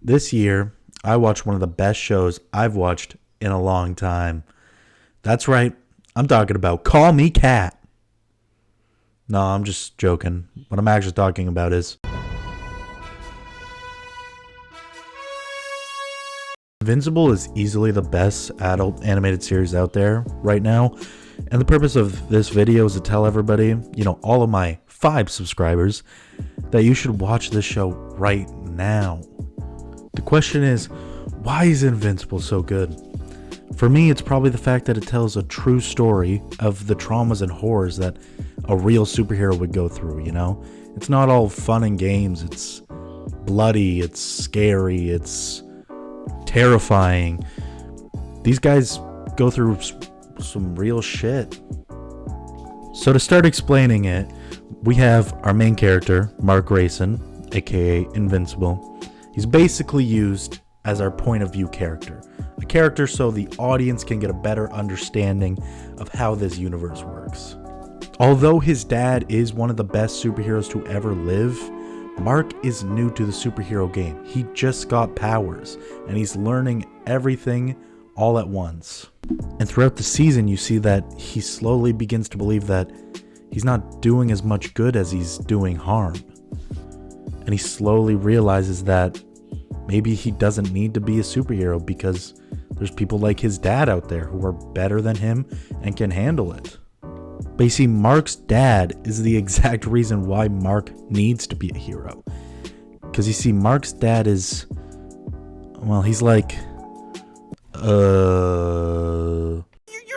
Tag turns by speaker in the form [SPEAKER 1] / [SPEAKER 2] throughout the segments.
[SPEAKER 1] This year, I watched one of the best shows I've watched in a long time. That's right, I'm talking about Call Me Kat. No, I'm just joking. What I'm actually talking about is Invincible is easily the best adult animated series out there right now. And the purpose of this video is to tell everybody, all of my 5 subscribers, that you should watch this show right now. The question is, why is Invincible so good? For me, it's probably the fact that it tells a true story of the traumas and horrors that a real superhero would go through, It's not all fun and games. It's bloody, it's scary, it's terrifying. These guys go through some real shit. So to start explaining it, we have our main character, Mark Grayson, aka Invincible. He's basically used as our point of view character. A character so the audience can get a better understanding of how this universe works. Although his dad is one of the best superheroes to ever live, Mark is new to the superhero game. He just got powers, and he's learning everything all at once. And throughout the season, you see that he slowly begins to believe that he's not doing as much good as he's doing harm. And he slowly realizes that maybe he doesn't need to be a superhero because there's people like his dad out there who are better than him and can handle it. But you see, Mark's dad is the exact reason why Mark needs to be a hero. Because you see, Mark's dad is, well, he's like,
[SPEAKER 2] You're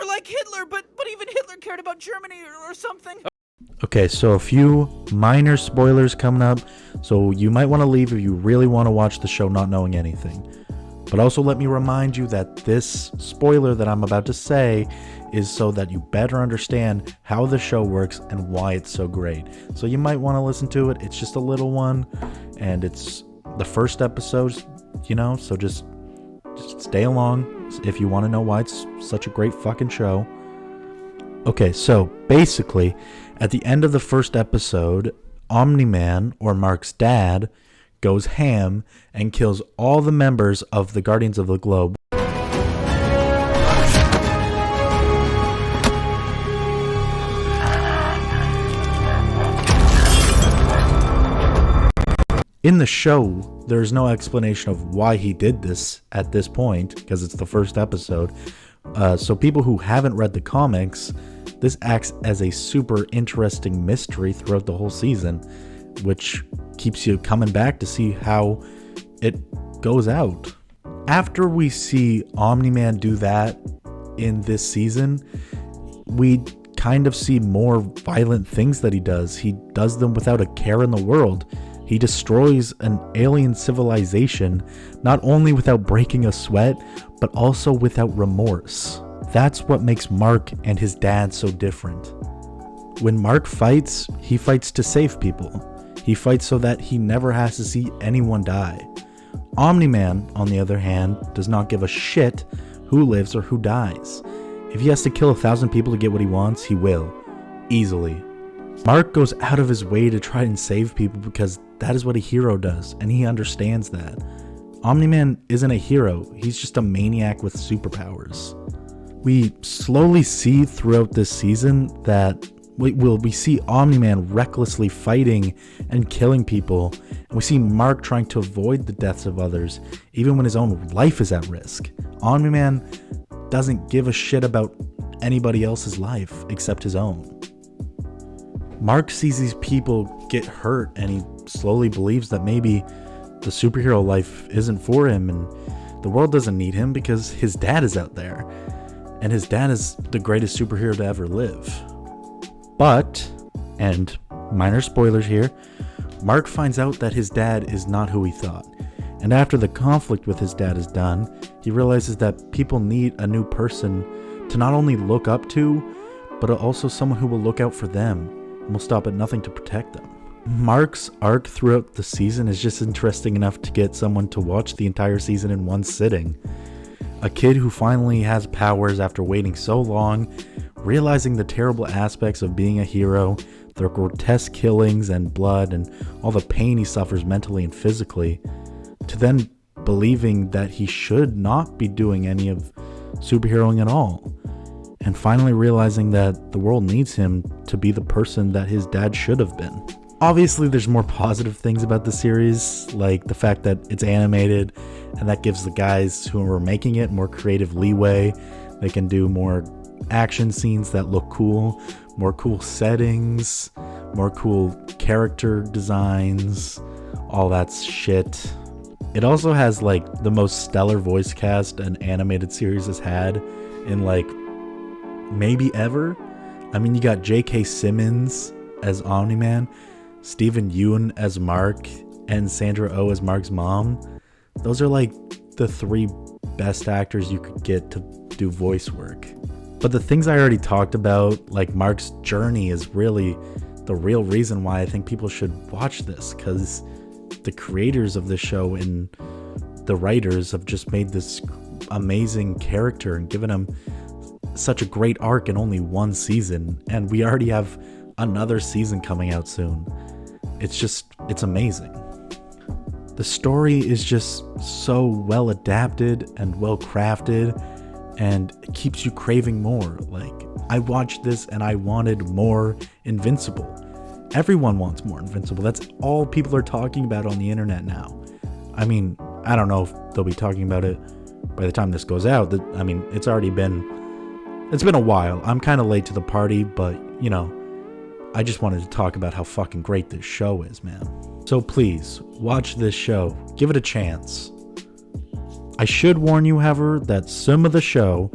[SPEAKER 2] like Hitler, but even Hitler cared about Germany or something.
[SPEAKER 1] Okay, so a few minor spoilers coming up, so you might want to leave if you really want to watch the show not knowing anything. But also let me remind you that this spoiler that I'm about to say is so that you better understand how the show works and why it's so great. So you might want to listen to it. It's just a little one, and it's the first episode, so just stay along if you want to know why it's such a great fucking show. Okay, so basically, at the end of the first episode, Omni-Man, or Mark's dad, goes ham and kills all the members of the Guardians of the Globe. In the show, there's no explanation of why he did this at this point, because it's the first episode. So people who haven't read the comics, this acts as a super interesting mystery throughout the whole season, which keeps you coming back to see how it goes out. After we see Omni-Man do that in this season, we kind of see more violent things that he does. He does them without a care in the world. He destroys an alien civilization, not only without breaking a sweat, but also without remorse. That's what makes Mark and his dad so different. When Mark fights, he fights to save people. He fights so that he never has to see anyone die. Omni-Man, on the other hand, does not give a shit who lives or who dies. If he has to kill 1,000 people to get what he wants, he will. Easily. Mark goes out of his way to try and save people because that is what a hero does, and he understands that. Omni-Man isn't a hero, he's just a maniac with superpowers. We slowly see throughout this season that we see Omni-Man recklessly fighting and killing people, and we see Mark trying to avoid the deaths of others, even when his own life is at risk. Omni-Man doesn't give a shit about anybody else's life except his own. Mark sees these people get hurt, and he slowly believes that maybe the superhero life isn't for him, and the world doesn't need him because his dad is out there, and his dad is the greatest superhero to ever live. But, and minor spoilers here, Mark finds out that his dad is not who he thought. And after the conflict with his dad is done, he realizes that people need a new person to not only look up to, but also someone who will look out for them and will stop at nothing to protect them. Mark's arc throughout the season is just interesting enough to get someone to watch the entire season in one sitting. A kid who finally has powers after waiting so long, realizing the terrible aspects of being a hero, the grotesque killings and blood and all the pain he suffers mentally and physically, to then believing that he should not be doing any of superheroing at all, and finally realizing that the world needs him to be the person that his dad should have been. Obviously, there's more positive things about the series, like the fact that it's animated, and that gives the guys who are making it more creative leeway. They can do more action scenes that look cool, more cool settings, more cool character designs, all that shit. It also has like the most stellar voice cast an animated series has had in like maybe ever. I mean, you got J.K. Simmons as Omni-Man, Steven Yeun as Mark, and Sandra Oh as Mark's mom. Those are like the 3 best actors you could get to do voice work. But the things I already talked about, like Mark's journey, is really the real reason why I think people should watch this, because the creators of this show and the writers have just made this amazing character and given him such a great arc in only 1 season, and we already have another season coming out soon. It's amazing. The story is just so well adapted and well crafted, and it keeps you craving more. Like, I watched this and I wanted more Invincible. Everyone wants more Invincible. That's all people are talking about on the internet now. I mean, I don't know if they'll be talking about it by the time this goes out. I mean, it's been a while. I'm kind of late to the party, but you know, I just wanted to talk about how fucking great this show is, man. So please, watch this show. Give it a chance. I should warn you, however, that some of the show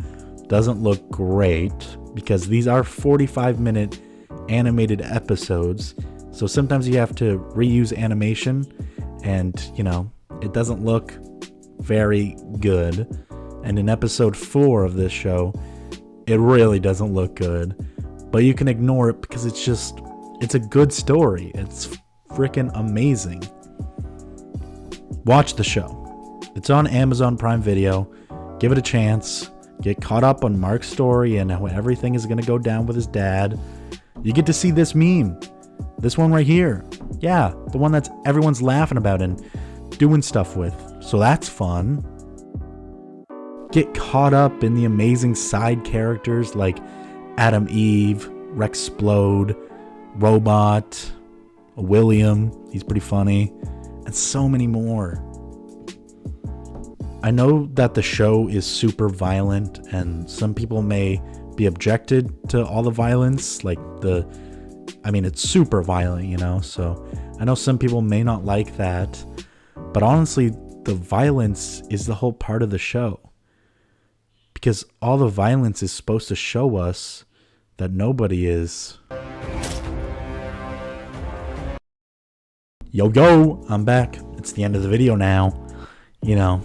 [SPEAKER 1] doesn't look great because these are 45-minute animated episodes. So sometimes you have to reuse animation and, you know, it doesn't look very good. And in episode 4 of this show, it really doesn't look good. But you can ignore it because it's a good story. It's freaking amazing. Watch the show. It's on Amazon Prime Video. Give it a chance. Get caught up on Mark's story and how everything is going to go down with his dad. You get to see this meme. This one right here. Yeah, the one that's everyone's laughing about and doing stuff with. So that's fun. Get caught up in the amazing side characters like Adam Eve, Rexplode, Robot, William. He's pretty funny. And so many more. I know that the show is super violent and some people may be objected to all the violence. It's super violent, you know, so I know some people may not like that, but honestly, the violence is the whole part of the show because all the violence is supposed to show us that nobody is. Yo, I'm back. It's the end of the video now. You know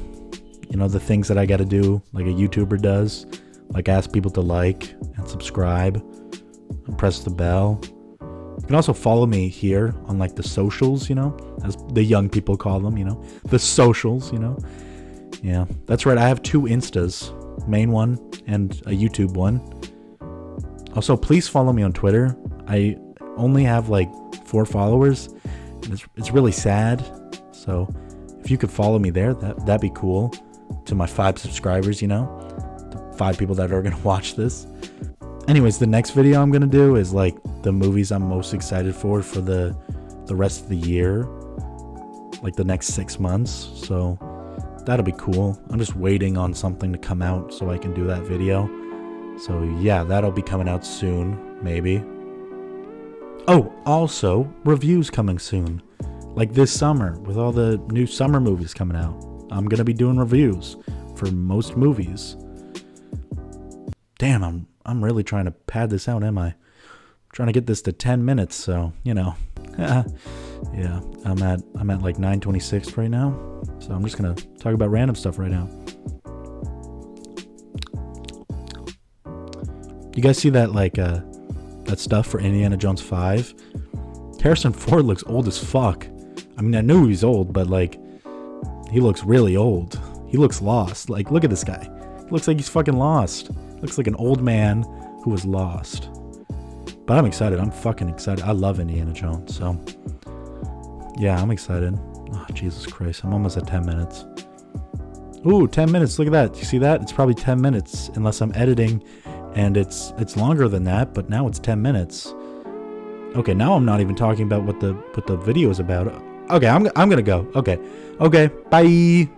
[SPEAKER 1] the things that I gotta do like a YouTuber does, like ask people to like and subscribe and press the bell. You can also follow me here on like the socials, you know, as the young people call them, you know, the socials, you know. Yeah, that's right. I have 2 Instas, main one and a YouTube one. Also, please follow me on Twitter. I only have like 4 followers and it's really sad. So if you could follow me there, that'd be cool. To my 5 subscribers, you know, the 5 people that are gonna watch this. Anyways, the next video I'm gonna do is like the movies I'm most excited for the rest of the year, like the next 6 months. So that'll be cool. I'm just waiting on something to come out so I can do that video. So yeah, that'll be coming out soon, maybe. Oh, also reviews coming soon, like this summer with all the new summer movies coming out. I'm going to be doing reviews for most movies. Damn, I'm really trying to pad this out, am I? I'm trying to get this to 10 minutes, so, you know. Yeah, I'm at like 9:26 right now. So I'm just going to talk about random stuff right now. You guys see that that stuff for Indiana Jones 5? Harrison Ford looks old as fuck. I mean, I knew he was old, but like he looks really old. He looks lost. Like, look at this guy. He looks like he's fucking lost. Looks like an old man who was lost. But I'm excited. I'm fucking excited. I love Indiana Jones. So, yeah, I'm excited. Oh, Jesus Christ. I'm almost at 10 minutes. Ooh, 10 minutes. Look at that. You see that? It's probably 10 minutes unless I'm editing and it's longer than that, but now it's 10 minutes. Okay, now I'm not even talking about what the video is about. Okay, I'm going to go. Okay. Okay, bye.